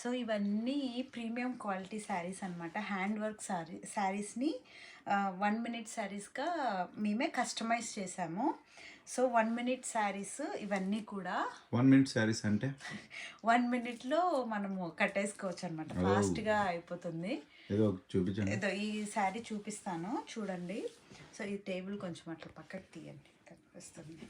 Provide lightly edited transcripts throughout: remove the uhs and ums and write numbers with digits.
So ఇవన్నీ premium quality saris అనమాట. Hand work శారీస్ని 1 minute శారీస్గా మేమే కస్టమైజ్ చేసాము. సో 1 మినిట్ శారీస్ ఇవన్నీ కూడా 1 మినిట్ శారీస్ అంటే 1 మినిట్లో మనము కట్టేసుకోవచ్చు అనమాట. ఫాస్ట్గా అయిపోతుంది. ఏదో చూపించండి. ఏదో ఈ శారీ చూపిస్తాను చూడండి. సో ఈ టేబుల్ కొంచెం అట్లా పక్కకు తీయండి, కనిపిస్తుంది.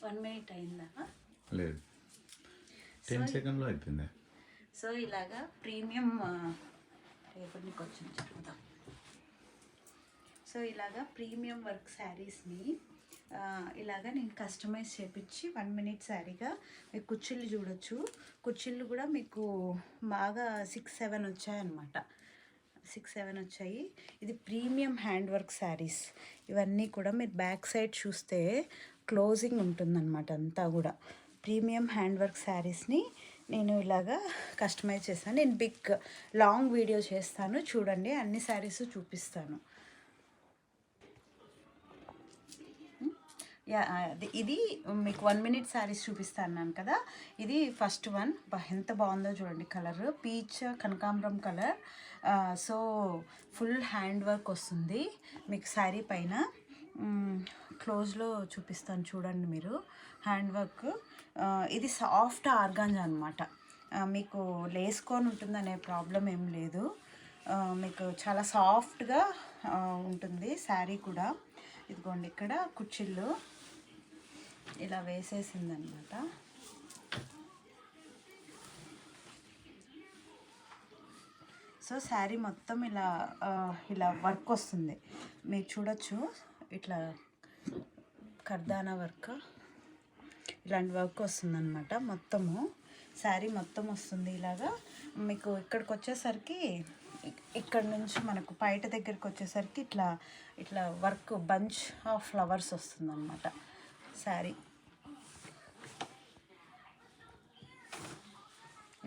వన్ మినిట్ అయిందా? లేదు, 10 సెకండ్లో అయిపోయింది. సో ఇలాగా ప్రీమియం టేబుల్ని కొంచెం చెప్తాం. సో ఇలాగా ప్రీమియం వర్క్ శారీస్ని ఇలాగా నేను కస్టమైజ్ చేపించి 1 మినిట్ శారీగా మీకు కుర్చీలు చూడొచ్చు. కుర్చీలు కూడా మీకు బాగా 6-7 వచ్చాయన్నమాట. 6-7 వచ్చాయి. ఇది ప్రీమియం హ్యాండ్ వర్క్ శారీస్. ఇవన్నీ కూడా మీరు బ్యాక్ సైడ్ చూస్తే క్లోజింగ్ ఉంటుందన్నమాట. అంతా కూడా ప్రీమియం హ్యాండ్ వర్క్ శారీస్ని నేను ఇలాగా కస్టమైజ్ చేస్తాను. నేను లాంగ్ వీడియో చేస్తాను చూడండి, అన్ని శారీస్ చూపిస్తాను. ఇది మీకు 1 మినిట్ శారీస్ చూపిస్తాను కదా. ఇది ఫస్ట్ వన్. ఎంత బాగుందో చూడండి, కలర్ పీచ్ కనకాంబరం colour. So full hand work వస్తుంది మీకు శారీ పైన. క్లోజ్లో చూపిస్తాను చూడండి మీరు, హ్యాండ్ వర్క్. ఇది సాఫ్ట్ ఆర్గాంజా అనమాట. మీకు లేసుకొని ఉంటుందనే ప్రాబ్లం ఏం లేదు. మీకు చాలా సాఫ్ట్గా ఉంటుంది శారీ కూడా. ఇదిగోండి ఇక్కడ కుర్చీలు ఇలా వేసేసిందనమాట. సో శారీ మొత్తం ఇలా వర్క్ వస్తుంది, మీరు చూడొచ్చు. ఇట్లా కర్దానా వర్క్, ఇలాంటి వర్క్ వస్తుందన్నమాట. మొత్తము శారీ మొత్తం వస్తుంది ఇలాగా. మీకు ఇక్కడికి వచ్చేసరికి, ఇక్కడ నుంచి మనకు పైట దగ్గరికి వచ్చేసరికి ఇట్లా వర్క్ బంచ్ ఆఫ్ ఫ్లవర్స్ వస్తుందన్నమాట శారీ.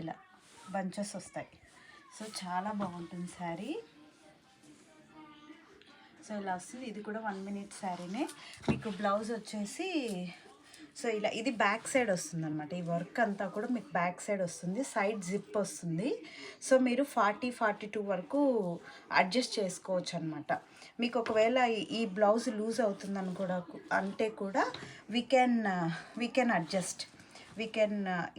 ఇలా బంచెస్ వస్తాయి. సో చాలా బాగుంటుంది శారీ. సో ఇలా వస్తుంది. ఇది కూడా 1 మినిట్ శారీనే. మీకు బ్లౌజ్ వచ్చేసి సో ఇది బ్యాక్ సైడ్ వస్తుంది అనమాట. ఈ వర్క్ అంతా కూడా మీకు బ్యాక్ సైడ్ వస్తుంది, సైడ్ జిప్ వస్తుంది. సో మీరు 40-42 వరకు అడ్జస్ట్ చేసుకోవచ్చు అనమాట. మీకు ఒకవేళ ఈ బ్లౌజ్ లూజ్ అవుతుందని కూడా కూడా వీ కెన్ అడ్జస్ట్.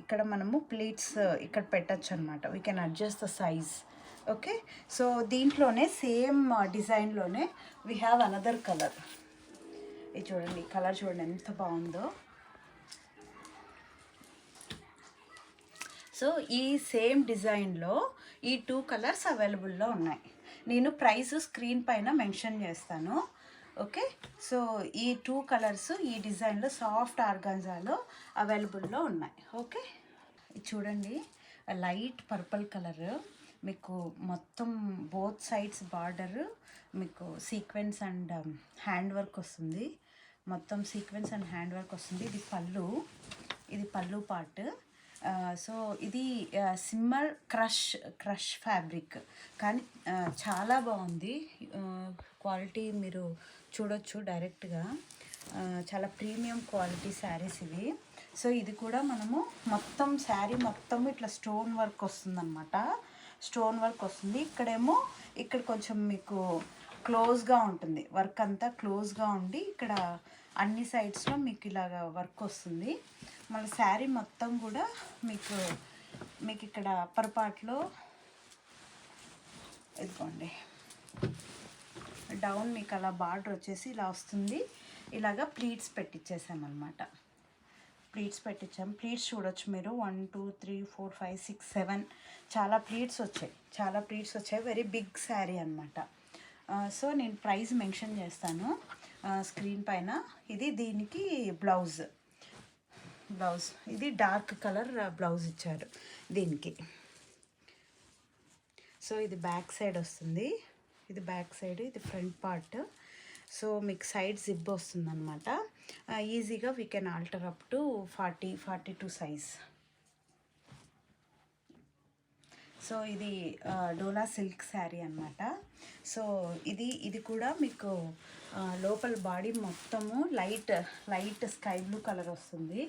ఇక్కడ మనము ప్లీట్స్ ఇక్కడ పెట్టచ్చు అనమాట. We can adjust the size. Okay. So దీంట్లోనే సేమ్ డిజైన్లోనే వీ హ్యావ్ అనదర్ కలర్. ఇది చూడండి, ఈ కలర్ చూడండి ఎంత బాగుందో. సో ఈ సేమ్ డిజైన్లో ఈ 2 కలర్స్ అవైలబుల్లో ఉన్నాయి. నేను ప్రైస్ స్క్రీన్ పైన మెన్షన్ చేస్తాను. ఓకే. సో ఈ 2 కలర్స్ ఈ డిజైన్లో సాఫ్ట్ ఆర్గాంజాలో అవైలబుల్లో ఉన్నాయి. ఓకే. ఇది చూడండి, లైట్ పర్పుల్ కలర్. మీకు మొత్తం బోత్ సైడ్స్ బార్డర్ మీకు సీక్వెన్స్ అండ్ హ్యాండ్ వర్క్ వస్తుంది. మొత్తం సీక్వెన్స్ అండ్ హ్యాండ్ వర్క్ వస్తుంది. ఇది పళ్ళు పార్ట్. సో ఇది సిమ్మర్ క్రష్ ఫ్యాబ్రిక్, కానీ చాలా బాగుంది క్వాలిటీ. మీరు చూడొచ్చు డైరెక్ట్గా. చాలా ప్రీమియం క్వాలిటీ శారీస్ ఇవి. సో ఇది కూడా మనము మొత్తం శారీ మొత్తం ఇట్లా స్టోన్ వర్క్ వస్తుందన్నమాట. స్టోన్ వర్క్ వస్తుంది. ఇక్కడ కొంచెం మీకు క్లోజ్గా ఉంటుంది, వర్క్ అంతా క్లోజ్గా ఉండి ఇక్కడ అన్ని సైడ్స్లో మీకు ఇలాగ వర్క్ వస్తుంది. మళ్ళీ శారీ మొత్తం కూడా మీకు ఇక్కడ అప్పర్ పార్ట్లో ఇదిగోండి డౌన్ మీకు అలా బార్డర్ వచ్చేసి ఇలా వస్తుంది. ఇలాగా ప్లీట్స్ పెట్టించేసామన్నమాట. ప్లీట్స్ పెట్టించాం. ప్లీట్స్ చూడొచ్చు మీరు, 1 2 3 4 5 6 7 చాలా ప్లీట్స్ వచ్చాయి. వెరీ బిగ్ శారీ అనమాట. సో నేను ప్రైస్ మెన్షన్ చేస్తాను స్క్రీన్ పైన. ఇది దీనికి బ్లౌజ్ ఇది డార్క్ కలర్ బ్లౌజ్ ఇచ్చారు దీనికి. సో ఇది బ్యాక్ సైడ్ వస్తుంది. ఇది బ్యాక్ సైడ్, ఇది ఫ్రంట్ పార్ట్. సో మీకు సైడ్ జిప్ వస్తుంది అనమాట. ఈజీగా we can alter up to 42 size. So ఇది డోలా సిల్క్ శారీ అనమాట. సో ఇది కూడా మీకు లోపల బాడీ మొత్తము లైట్ స్కై బ్లూ కలర్ వస్తుంది.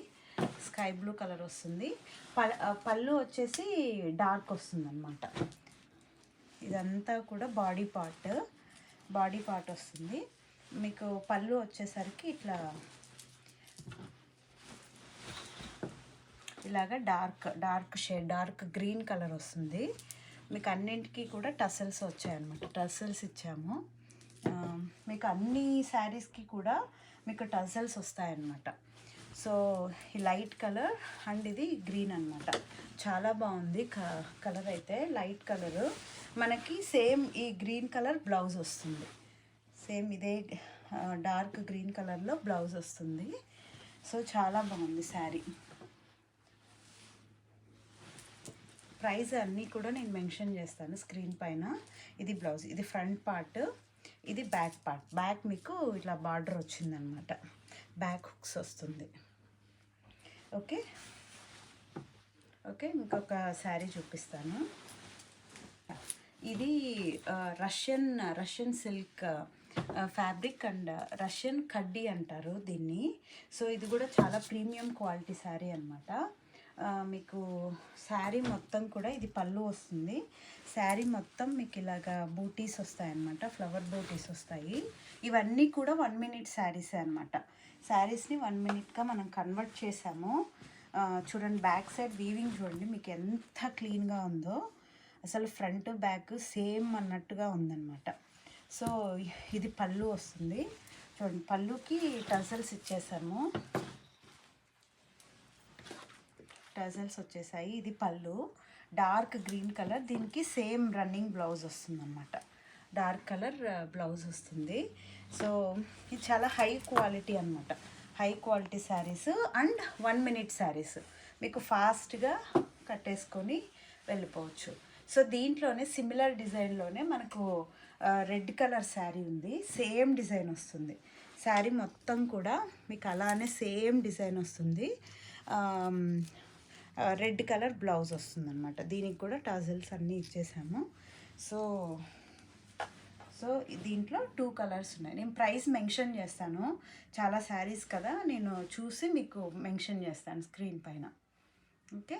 పళ్ళు వచ్చేసి డార్క్ వస్తుంది అనమాట. ఇదంతా కూడా బాడీ పార్ట్ వస్తుంది. మీకు పళ్ళు వచ్చేసరికి ఇలాగా డార్క్ గ్రీన్ కలర్ వస్తుంది. మీకు అన్నింటికి కూడా టసల్స్ వచ్చాయన్నమాట. టసల్స్ ఇచ్చాము. మీకు అన్ని శారీస్కి కూడా మీకు టసల్స్ వస్తాయన్నమాట. సో ఈ లైట్ కలర్ అండ్ ఇది గ్రీన్ అనమాట. చాలా బాగుంది కలర్ అయితే. లైట్ కలరు మనకి సేమ్ ఈ గ్రీన్ కలర్ బ్లౌజ్ వస్తుంది. సేమ్ ఇదే డార్క్ గ్రీన్ కలర్లో బ్లౌజ్ వస్తుంది. సో చాలా బాగుంది శారీ. ప్రైస్ అన్నీ కూడా నేను మెన్షన్ చేస్తాను స్క్రీన్ పైన. ఇది బ్లౌజ్, ఇది ఫ్రంట్ పార్ట్, ఇది బ్యాక్ పార్ట్. బ్యాక్ మీకు ఇట్లా బార్డర్ వచ్చిందనమాట. బ్యాక్ హుక్స్ వస్తుంది. ఓకే, ఇంకొక శారీ చూపిస్తాను. ఇది Russian silk fabric and Russian కడ్డీ అంటారు దీన్ని. సో ఇది కూడా చాలా ప్రీమియం క్వాలిటీ శారీ అనమాట. మీకు శారీ మొత్తం కూడా ఇది పళ్ళు వస్తుంది. శారీ మొత్తం మీకు ఇలాగా బూటీస్ వస్తాయన్నమాట. ఫ్లవర్ బూటీస్ వస్తాయి. ఇవన్నీ కూడా 1 minute శారీసే అనమాట. శారీస్ని 1 minuteగా మనం కన్వర్ట్ చేసాము. చూడండి బ్యాక్ సైడ్ వీవింగ్ చూడండి మీకు ఎంత క్లీన్గా ఉందో. అసలు ఫ్రంట్ బ్యాక్ సేమ్ అన్నట్టుగా ఉందన్నమాట. సో ఇది పళ్ళు వస్తుంది. చూడండి పళ్ళుకి టజల్స్ ఇచ్చేసాము. టజల్స్ వచ్చేసాయి. ఇది పళ్ళు డార్క్ గ్రీన్ కలర్. దీనికి సేమ్ రన్నింగ్ బ్లౌజ్ వస్తుంది అన్నమాట. డార్క్ కలర్ బ్లౌజ్ వస్తుంది. సో ఇది చాలా హై క్వాలిటీ అనమాట. High quality saris and 1 minute saris. మీకు ఫాస్ట్గా కట్టేసుకొని వెళ్ళిపోవచ్చు. సో దీంట్లోనే సిమిలర్ డిజైన్లోనే మనకు రెడ్ కలర్ శారీ ఉంది. సేమ్ డిజైన్ వస్తుంది. శారీ మొత్తం కూడా మీకు అలానే సేమ్ డిజైన్ వస్తుంది. రెడ్ కలర్ బ్లౌజ్ వస్తుంది అనమాట. దీనికి కూడా టజల్స్ అన్నీ ఇచ్చేసాము. సో దీంట్లో 2 కలర్స్ ఉన్నాయి. నేను ప్రైస్ మెన్షన్ చేస్తాను. చాలా శారీస్ కదా, నేను చూసి మీకు మెన్షన్ చేస్తాను స్క్రీన్ పైన. ఓకే,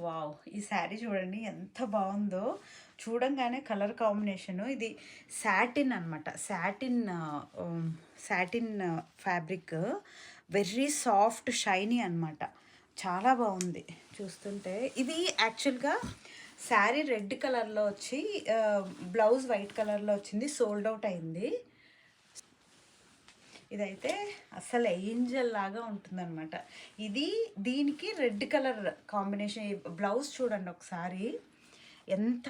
వావ్, ఈ శారీ చూడండి ఎంత బాగుందో. చూడంగానే కలర్ కాంబినేషను. ఇది సాటిన్ అనమాట. Satin fabric, very soft shiny అనమాట. చాలా బాగుంది చూస్తుంటే. ఇది యాక్చువల్గా శారీ రెడ్ కలర్లో వచ్చి బ్లౌజ్ వైట్ కలర్లో వచ్చింది. సోల్డ్ అవుట్ అయింది. ఇదైతే అసలు ఏంజల్ లాగా ఉంటుందన్నమాట. దీనికి రెడ్ కలర్ కాంబినేషన్. బ్లౌజ్ చూడండి ఒకసారి ఎంత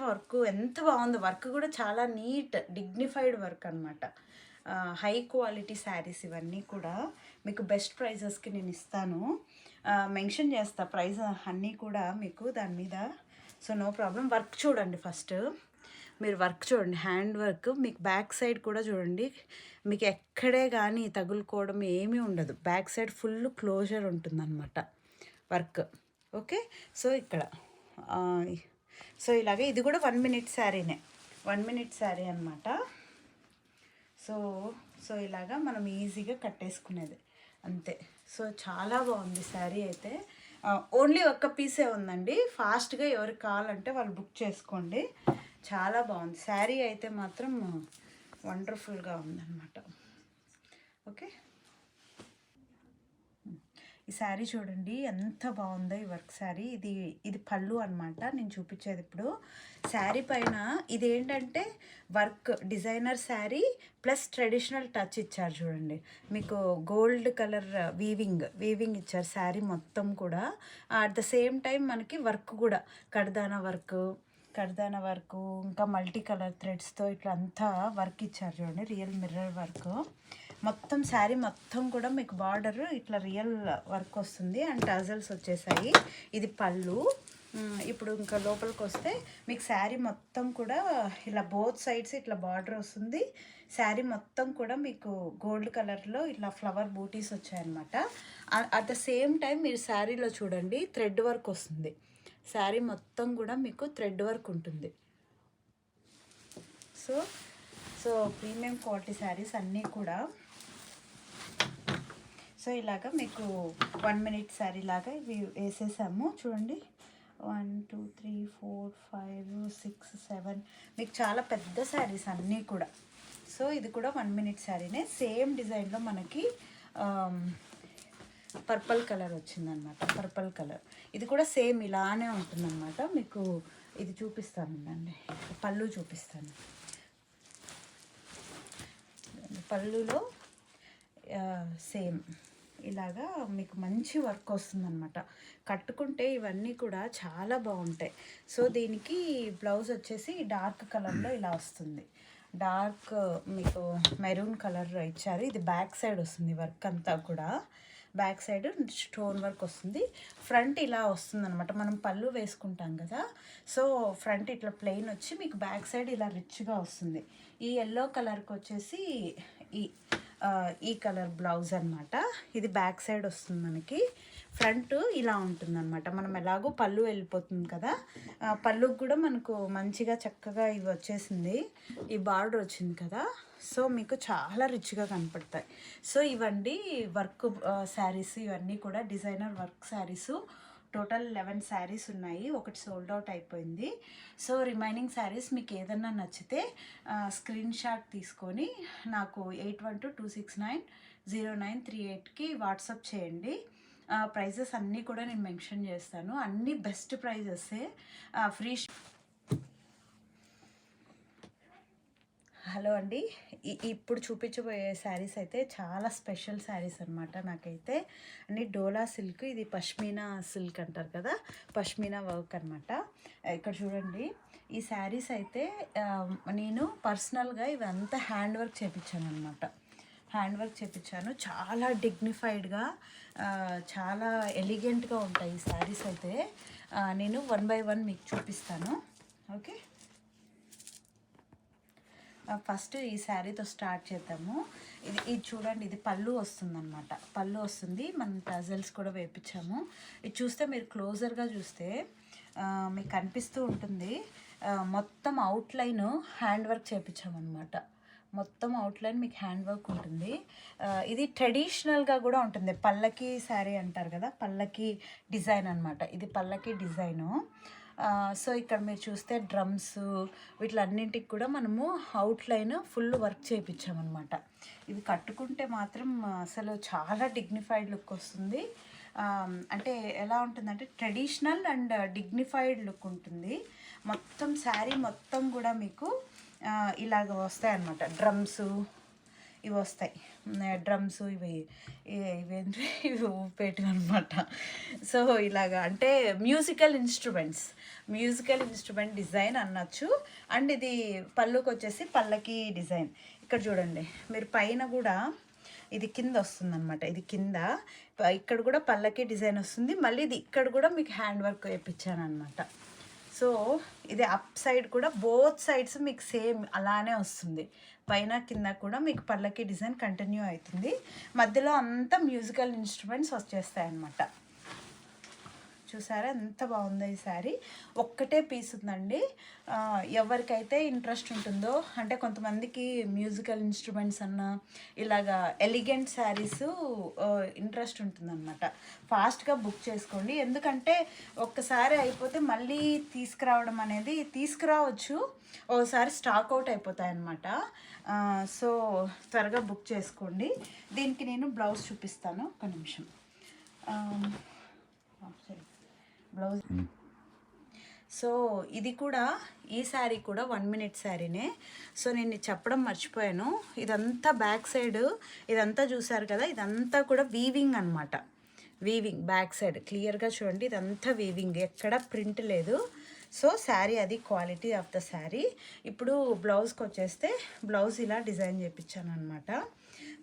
బాగుందో. వర్క్ కూడా చాలా నీట్ డిగ్నిఫైడ్ వర్క్ అనమాట. హై క్వాలిటీ శారీస్ ఇవన్నీ కూడా మీకు బెస్ట్ ప్రైజెస్కి నేను ఇస్తాను. మెన్షన్ చేస్తా ప్రైస్ అన్నీ కూడా మీకు దాని మీద. So no problem. వర్క్ చూడండి ఫస్ట్. మీరు వర్క్ చూడండి, హ్యాండ్ వర్క్. మీకు బ్యాక్ సైడ్ కూడా చూడండి. మీకు ఎక్కడే కానీ తగులుకోవడం ఏమీ ఉండదు. బ్యాక్ సైడ్ ఫుల్ క్లోజర్ ఉంటుందన్నమాట వర్క్. ఓకే, సో ఇక్కడ ఇలాగే ఇది కూడా 1 minute శారీనే. 1 minute శారీ అనమాట. సో ఇలాగా మనం ఈజీగా కట్టేసుకునేది అంతే. సో చాలా బాగుంది శారీ అయితే. ఓన్లీ ఒక్క పీసే ఉందండి. ఫాస్ట్గా ఎవరికి కావాలంటే వాళ్ళు బుక్ చేసుకోండి. చాలా బాగుంది శారీ అయితే మాత్రం వండర్ఫుల్గా ఉందన్నమాట. ఓకే, ఈ శారీ చూడండి ఎంత బాగుందో. ఈ వర్క్ శారీ. ఇది పళ్ళు అనమాట నేను చూపించేది ఇప్పుడు. శారీ పైన ఇదేంటంటే work designer sari plus traditional touch ఇచ్చారు చూడండి. మీకు గోల్డ్ కలర్ వీవింగ్ ఇచ్చారు శారీ మొత్తం కూడా. అట్ ద సేమ్ టైం మనకి వర్క్ కూడా కడ్దానా వర్క్ ఇంకా మల్టీ కలర్ థ్రెడ్స్తో ఇట్లా అంతా వర్క్ ఇచ్చారు చూడండి. రియల్ మిర్రర్ వర్క్ మొత్తం. శారీ మొత్తం కూడా మీకు బార్డర్ ఇట్లా రియల్ వర్క్ వస్తుంది. అండ్ టజల్స్ వచ్చేసాయి. ఇది పళ్ళు. ఇప్పుడు ఇంకా లోపలికి వస్తే మీకు శారీ మొత్తం కూడా ఇలా బోత్ సైడ్స్ ఇట్లా బార్డర్ వస్తుంది. శారీ మొత్తం కూడా మీకు గోల్డ్ కలర్లో ఇట్లా ఫ్లవర్ బూటీస్ వచ్చాయన్నమాట. అట్ ద సేమ్ టైం మీరు శారీలో చూడండి థ్రెడ్ వర్క్ వస్తుంది. శారీ మొత్తం కూడా మీకు థ్రెడ్ వర్క్ ఉంటుంది. సో ప్రీమియం క్వాలిటీ శారీస్ అన్నీ కూడా సో ఇలాగా మీకు 1 minute శారీ లాగా ఇవి వేసేసాము. చూడండి 1 2 3 4 5 6 7 మీకు చాలా పెద్ద శారీస్ అన్నీ కూడా. సో ఇది కూడా 1 minute శారీనే. సేమ్ డిజైన్లో మనకి పర్పుల్ కలర్ వచ్చిందనమాట. పర్పుల్ కలర్ ఇది కూడా సేమ్ ఇలానే ఉంటుందన్నమాట. మీకు ఇది చూపిస్తానండి, పళ్ళు చూపిస్తాను. పళ్ళులో సేమ్ ఇలాగా మీకు మంచి వర్క్ వస్తుందన్నమాట. కట్టుకుంటే ఇవన్నీ కూడా చాలా బాగుంటాయి. సో దీనికి బ్లౌజ్ వచ్చేసి డార్క్ కలర్లో ఇలా వస్తుంది. డార్క్ మీకు మెరూన్ కలర్ ఇచ్చారు. ఇది బ్యాక్ సైడ్ వస్తుంది వర్క్ అంతా కూడా. బ్యాక్ సైడ్ స్టోన్ వర్క్ వస్తుంది. ఫ్రంట్ ఇలా వస్తుంది అనమాట. మనం పళ్ళు వేసుకుంటాం కదా, సో ఫ్రంట్ ఇట్లా ప్లెయిన్ వచ్చి మీకు బ్యాక్ సైడ్ ఇలా రిచ్గా వస్తుంది. ఈ ఎల్లో కలర్కి వచ్చేసి ఈ కలర్ బ్లౌజ్ అనమాట. ఇది బ్యాక్ సైడ్ వస్తుంది మనకి. ఫ్రంట్ ఇలా ఉంటుంది అనమాట. మనం ఎలాగో పళ్ళు వెళ్ళిపోతుంది కదా, పళ్ళుకి కూడా మనకు మంచిగా చక్కగా ఇవి వచ్చేసింది. ఈ బార్డర్ వచ్చింది కదా, సో మీకు చాలా రిచ్గా కనపడతాయి. సో ఇవండి వర్క్ శారీస్. ఇవన్నీ కూడా designer work saris. Total 11 saris ఉన్నాయి. ఒకటి సోల్డ్ అవుట్ అయిపోయింది. సో రిమైనింగ్ శారీస్ మీకు ఏదన్నా నచ్చితే స్క్రీన్ షాట్ తీసుకొని నాకు 8122690938కి వాట్సాప్ చేయండి. ప్రైజెస్ అన్నీ కూడా నేను మెన్షన్ చేస్తాను. అన్నీ బెస్ట్ ప్రైజెస్సే. ఫ్రీ. హలో అండి, ఇప్పుడు చూపించబోయే శారీస్ అయితే చాలా స్పెషల్ శారీస్ అనమాట. నాకైతే అన్ని డోలా సిల్క్, ఇది పష్మీనా సిల్క్ అంటారు కదా, పష్మీనా వర్క్ అనమాట. ఇక్కడ చూడండి ఈ శారీస్ అయితే నేను పర్సనల్గా ఇవంతా హ్యాండ్ వర్క్ చేయించాను అనమాట. హ్యాండ్ వర్క్ చేయించాను. చాలా డిగ్నిఫైడ్గా చాలా ఎలిగెంట్గా ఉంటాయి ఈ శారీస్ అయితే. నేను 1 by 1 మీకు చూపిస్తాను. ఓకే, ఫస్ట్ ఈ శారీతో స్టార్ట్ చేద్దాము. ఇది చూడండి, ఇది పళ్ళు వస్తుందన్నమాట. పళ్ళు వస్తుంది. మనం టజల్స్ కూడా వేయించాము. ఇది చూస్తే మీరు క్లోజర్గా చూస్తే మీకు కనిపిస్తూ ఉంటుంది. మొత్తం అవుట్లైన్ హ్యాండ్ వర్క్ చేయించామన్నమాట. మొత్తం అవుట్లైన్ మీకు హ్యాండ్ వర్క్ ఉంటుంది. ఇది ట్రెడిషనల్గా కూడా ఉంటుంది. పల్లకి శారీ అంటారు కదా, పల్లకి డిజైన్ అనమాట. ఇది పల్లకి డిజైను. సో ఇక్కడ మీరు చూస్తే డ్రమ్స్ వీటిలన్నింటికి కూడా మనము అవుట్లైన్ ఫుల్ వర్క్ చేయించామన్నమాట. ఇవి కట్టుకుంటే మాత్రం అసలు చాలా డిగ్నిఫైడ్ లుక్ వస్తుంది. అంటే ఎలా ఉంటుందంటే ట్రెడిషనల్ అండ్ డిగ్నిఫైడ్ లుక్ ఉంటుంది. మొత్తం శారీ మొత్తం కూడా మీకు ఇలాగ వస్తాయి అన్నమాట. డ్రమ్స్ ఇవి వస్తాయి. డ్రమ్స్ ఇవేంటి ఇవి ఊపేటివి అనమాట. సో ఇలాగా అంటే మ్యూజికల్ ఇన్స్ట్రుమెంట్ డిజైన్ అనొచ్చు. అండ్ ఇది పళ్ళుకి వచ్చేసి పల్లకి డిజైన్. ఇక్కడ చూడండి మీరు పైన కూడా ఇది కింద వస్తుందన్నమాట. ఇది కింద ఇక్కడ కూడా పల్లకి డిజైన్ వస్తుంది. మళ్ళీ ఇది ఇక్కడ కూడా మీకు హ్యాండ్ వర్క్ వేయించాను అనమాట. సో ఇది అప్ సైడ్ కూడా బోత్ సైడ్స్ మీకు సేమ్ అలానే వస్తుంది. పైన కింద కూడా మీకు పల్లకి డిజైన్ కంటిన్యూ అవుతుంది. మధ్యలో అంతా మ్యూజికల్ ఇన్స్ట్రుమెంట్స్ వచ్చేస్తాయి అన్నమాట. చూసారా ఎంత బాగుందో ఈ శారీ. ఒక్కటే పీస్ ఉందండి. ఎవరికైతే ఇంట్రెస్ట్ ఉంటుందో, అంటే కొంతమందికి మ్యూజికల్ ఇన్స్ట్రుమెంట్స్ అన్న ఇలాగా ఎలిగెంట్ శారీస్ ఇంట్రెస్ట్ ఉంటుందన్నమాట. ఫాస్ట్గా బుక్ చేసుకోండి. ఎందుకంటే ఒక్కసారి అయిపోతే మళ్ళీ తీసుకురావడం అనేది తీసుకురావచ్చు, ఓసారి స్టాక్ అవుట్ అయిపోతాయి అన్నమాట. సో త్వరగా బుక్ చేసుకోండి. దీనికి నేను బ్లౌజ్ చూపిస్తాను, ఒక నిమిషం. బ్లౌజ్. సో ఇది కూడా, ఈ శారీ కూడా 1 minute శారీనే. సో నేను చెప్పడం మర్చిపోయాను. ఇదంతా బ్యాక్ సైడ్ ఇదంతా చూసారు కదా, ఇదంతా కూడా వీవింగ్ అనమాట. వీవింగ్ బ్యాక్ సైడ్ క్లియర్గా చూడండి, ఇదంతా వీవింగ్, ఎక్కడ ప్రింట్ లేదు. సో శారీ అది క్వాలిటీ ఆఫ్ ద శారీ. ఇప్పుడు బ్లౌజ్కి వచ్చేస్తే బ్లౌజ్ ఇలా డిజైన్ చేయించాను అనమాట.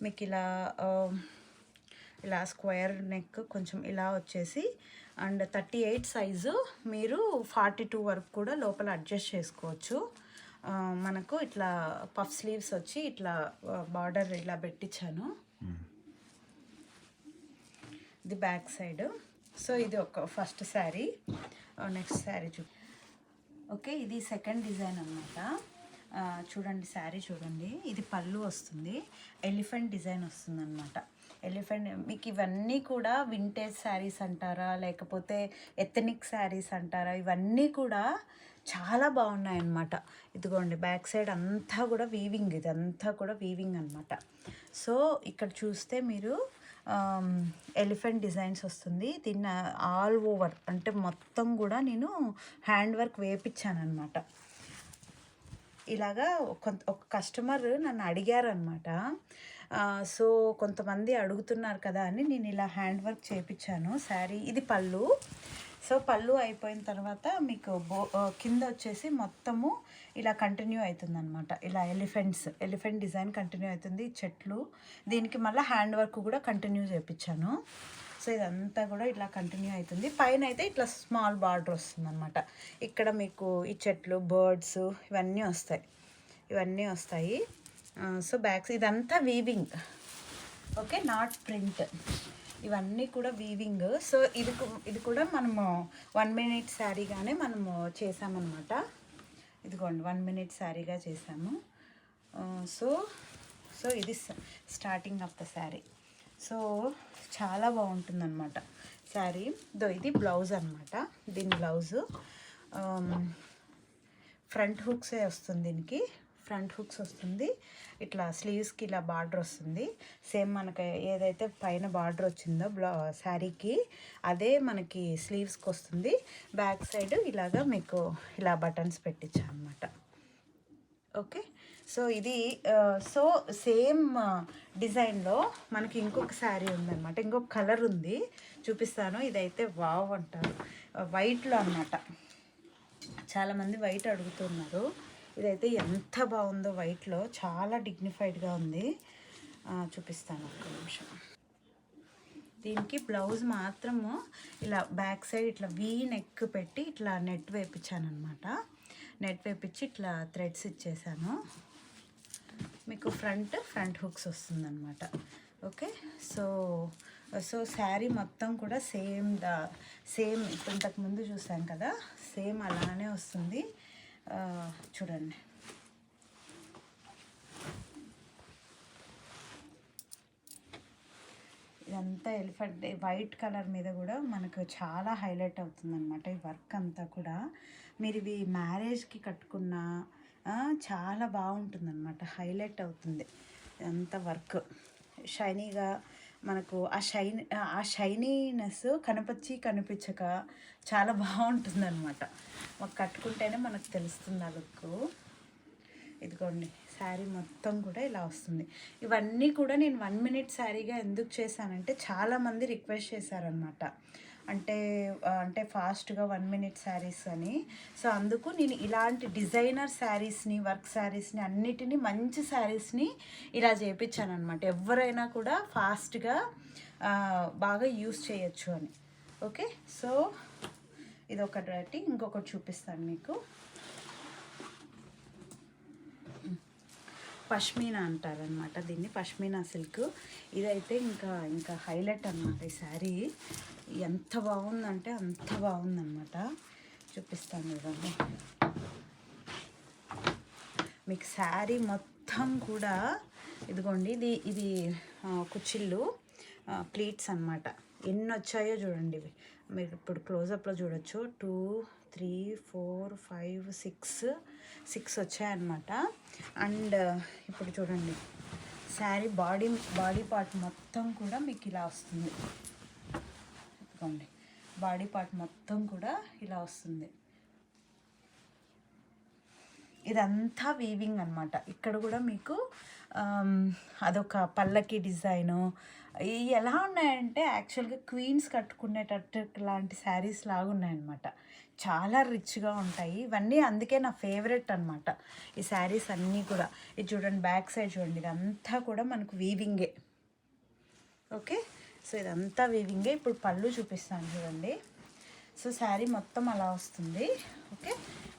మీకు ఇలా స్క్వేర్ నెక్ కొంచెం ఇలా వచ్చేసి అండ్ 38 సైజు మీరు 42 వరకు కూడా లోపల అడ్జస్ట్ చేసుకోవచ్చు. మనకు ఇట్లా పఫ్ స్లీవ్స్ వచ్చి ఇట్లా బార్డర్ ఇలా పెట్టించాను. ఇది బ్యాక్ సైడ్. సో ఇది ఒక first sari. Next sari okay, ఇది సెకండ్ డిజైన్ అనమాట. చూడండి శారీ చూడండి, ఇది పళ్ళు వస్తుంది, ఎలిఫెంట్ డిజైన్ వస్తుంది అనమాట. ఎలిఫెంట్ మీకు ఇవన్నీ కూడా వింటేజ్ శారీస్ అంటారా లేకపోతే ఎథనిక్ శారీస్ అంటారా, ఇవన్నీ కూడా చాలా బాగున్నాయి అన్నమాట. ఇదిగోండి బ్యాక్ సైడ్ అంతా కూడా వీవింగ్, ఇదంతా కూడా వీవింగ్ అనమాట. సో ఇక్కడ చూస్తే మీరు ఎలిఫెంట్ డిజైన్స్ వస్తుంది. దీన్ని ఆల్ ఓవర్ అంటే మొత్తం కూడా నేను హ్యాండ్ వర్క్ వేయించాను అనమాట. ఇలాగా ఒక కస్టమర్ నన్ను అడిగారనమాట. సో కొంతమంది అడుగుతున్నారు కదా అని నేను ఇలా హ్యాండ్ వర్క్ చేయించాను శారీ. ఇది పళ్ళు. సో పళ్ళు అయిపోయిన తర్వాత మీకు కింద వచ్చేసి మొత్తము ఇలా కంటిన్యూ అవుతుంది అనమాట. ఇలా ఎలిఫెంట్ డిజైన్ కంటిన్యూ అవుతుంది. చెట్లు, దీనికి మళ్ళీ హ్యాండ్ వర్క్ కూడా కంటిన్యూ చేయించాను. సో ఇదంతా కూడా ఇట్లా కంటిన్యూ అవుతుంది. పైన అయితే ఇట్లా స్మాల్ బార్డర్ వస్తుంది అనమాట. ఇక్కడ మీకు ఈ చెట్లు, బర్డ్స్ ఇవన్నీ వస్తాయి. సో బ్యాక్స్ ఇదంతా వీవింగ్, ఓకే, నాట్ ప్రింట్. ఇవన్నీ కూడా వీవింగ్. సో ఇది కూడా మనము 1 minute శారీగానే మనము చేసామన్నమాట. ఇదిగోండి 1 minute శారీగా చేసాము. సో ఇది starting of the sari. So చాలా బాగుంటుందన్నమాట శారీ. ఇది బ్లౌజ్ అనమాట. దీని బ్లౌజు ఫ్రంట్ హుక్సే వస్తుంది. దీనికి ఫ్రంట్ హుక్స్ వస్తుంది. ఇట్లా స్లీవ్స్కి ఇలా బార్డర్ వస్తుంది. సేమ్ మనకి ఏదైతే పైన బార్డర్ వచ్చిందో శారీకి అదే మనకి స్లీవ్స్కి వస్తుంది. బ్యాక్ సైడ్ ఇలాగా మీకు ఇలా బటన్స్ పెట్టించా అనమాట. ఓకే, సో ఇది సో సేమ్ డిజైన్లో మనకి ఇంకొక శారీ ఉందన్నమాట. ఇంకొక కలర్ ఉంది, చూపిస్తాను. ఇదైతే వావ్ అంటారు, వైట్లో అన్నమాట. చాలామంది వైట్ అడుగుతున్నారు. ఇదైతే ఎంత బాగుందో వైట్లో, చాలా డిగ్నిఫైడ్గా ఉంది. చూపిస్తాను ఒక్క నిమిషం. దీనికి బ్లౌజ్ మాత్రము ఇలా బ్యాక్ సైడ్ ఇట్లా వీ నెక్ పెట్టి ఇట్లా నెట్ వేయించాను అనమాట. నెట్ వేయించి ఇట్లా థ్రెడ్స్ ఇచ్చేసాను. మీకు ఫ్రంట్ హుక్స్ వస్తుందన్నమాట. ఓకే, సో శారీ మొత్తం కూడా సేమ్ ఇప్పుడు ఇంతకుముందు చూసాం కదా, సేమ్ అలానే వస్తుంది. చూడండి, ఇదంతా ఎలిఫెంట్ వైట్ కలర్ మీద కూడా మనకు చాలా హైలైట్ అవుతుంది అనమాట. ఈ వర్క్ అంతా కూడా మీరు ఇవి మ్యారేజ్కి కట్టుకున్నా చాలా బాగుంటుందన్నమాట, హైలైట్ అవుతుంది. అంత వర్క్ షైనీగా మనకు ఆ షైనీనెస్ కనిపించక చాలా బాగుంటుందన్నమాట. మాకు కట్టుకుంటేనే మనకు తెలుస్తుంది ఆ లుక్. ఇదిగోండి శారీ మొత్తం కూడా ఇలా వస్తుంది. ఇవన్నీ కూడా నేను 1 minute శారీగా ఎందుకు చేశానంటే చాలామంది రిక్వెస్ట్ చేశారనమాట. అంటే ఫాస్ట్గా 1 minute శారీస్ అని. సో అందుకు నేను ఇలాంటి డిజైనర్ శారీస్ని, వర్క్ శారీస్ని అన్నిటినీ మంచి శారీస్ని ఇలా చేయించాను అనమాట. ఎవరైనా కూడా ఫాస్ట్గా బాగా యూస్ చేయొచ్చు అని. ఓకే, సో ఇదొకటి. ఇంకొకటి చూపిస్తాను మీకు. పష్మీనా అంటారనమాట దీన్ని, పష్మీనా సిల్క్. ఇదైతే ఇంకా హైలైట్ అనమాట. ఈ శారీ ఎంత బాగుందంటే అంత బాగుందన్నమాట. చూపిస్తాను చూడండి. మీకు శారీ మొత్తం కూడా ఇదిగోండి, ఇది కుచ్చిళ్ళు ప్లీట్స్ అనమాట. ఎన్ని వచ్చాయో చూడండి. ఇవి మీరు ఇప్పుడు క్లోజప్లో చూడొచ్చు. 2, 3, 4, 5, 6 వచ్చాయన్నమాట. అండ్ ఇప్పుడు చూడండి శారీ బాడీ పార్ట్ మొత్తం కూడా మీకు ఇలా వస్తుంది. ఇదిగోండి బాడీ పార్ట్ మొత్తం కూడా ఇలా వస్తుంది. ఇదంతా వీవింగ్ అనమాట. ఇక్కడ కూడా మీకు అదొక పల్లకి డిజైను. ఇవి ఎలా ఉన్నాయంటే యాక్చువల్గా క్వీన్స్ కట్టుకునేటట్టు లాంటి శారీస్ లాగా ఉన్నాయన్నమాట. చాలా రిచ్గా ఉంటాయి ఇవన్నీ. అందుకే నా ఫేవరెట్ అనమాట ఈ శారీస్ అన్నీ కూడా. ఇది చూడండి బ్యాక్ సైడ్ చూడండి, ఇదంతా కూడా మనకు వీవింగే. ఓకే, సో ఇదంతా వీవింగే. ఇప్పుడు పళ్ళు చూపిస్తాను చూడండి. సో శారీ మొత్తం అలా వస్తుంది. ఓకే,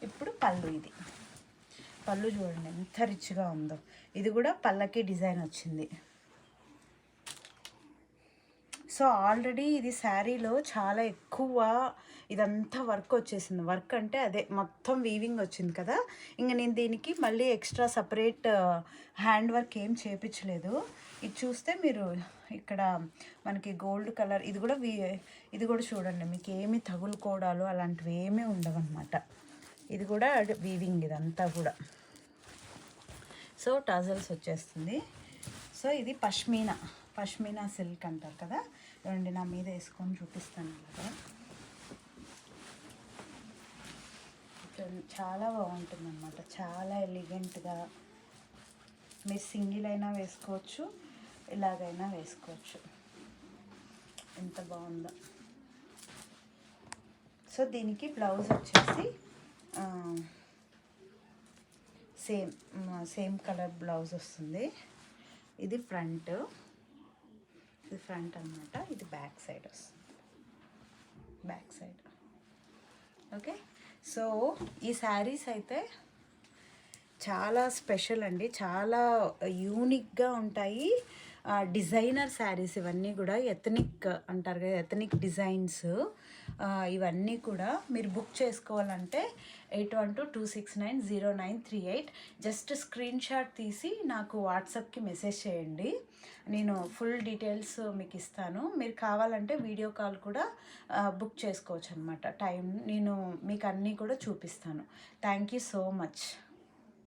ఇప్పుడు పళ్ళు. ఇది పళ్ళు చూడండి ఎంత రిచ్గా ఉందో. ఇది కూడా పళ్ళకి డిజైన్ వచ్చింది. సో ఆల్రెడీ ఇది శారీలో చాలా ఎక్కువ ఇదంతా వర్క్ వచ్చేసింది. వర్క్ అంటే అదే మొత్తం వీవింగ్ వచ్చింది కదా. ఇంకా నేను దీనికి మళ్ళీ ఎక్స్ట్రా సపరేట్ హ్యాండ్ వర్క్ ఏం చేయించలేదు. ఇది చూస్తే మీరు ఇక్కడ మనకి గోల్డ్ కలర్ ఇది కూడా చూడండి, మీకు ఏమి తగులుకోవడాలు అలాంటివి ఏమీ ఉండవన్నమాట. ఇది కూడా వీవింగ్ ఇదంతా కూడా. సో టజల్స్ వచ్చేస్తుంది. సో ఇది పష్మీనా సిల్క్ అంటారు కదా. చూడండి నా మీద వేసుకొని చూపిస్తాను కదా. చాలా బాగుంటుంది అన్నమాట, చాలా ఎలిగెంట్గా. మీరు సింగిల్ అయినా వేసుకోవచ్చు, ఇలాగైనా వేసుకోవచ్చు. ఎంత బాగుందో. సో దీనికి బ్లౌజ్ వచ్చేసి సేమ్ కలర్ బ్లౌజ్ వస్తుంది. ఇది ఫ్రంట్ అన్నమాట. ఇది బ్యాక్ సైడ్ వస్తుంది. ఓకే, సో ఈ శారీస్ అయితే చాలా స్పెషల్ అండి, చాలా యూనిక్గా ఉంటాయి. డిజైనర్ శారీస్ ఇవన్నీ కూడా, ఎథనిక్ అంటారు కదా, ఎథనిక్ డిజైన్స్. ఇవన్నీ కూడా మీరు బుక్ చేసుకోవాలంటే 8122690938 జస్ట్ స్క్రీన్ షాట్ తీసి నాకు వాట్సాప్కి మెసేజ్ చేయండి. నేను ఫుల్ డీటెయిల్స్ మీకు ఇస్తాను. మీరు కావాలంటే వీడియో కాల్ కూడా బుక్ చేసుకోవచ్చు అనమాట. నేను మీకు అన్నీ కూడా చూపిస్తాను. Thank you so much.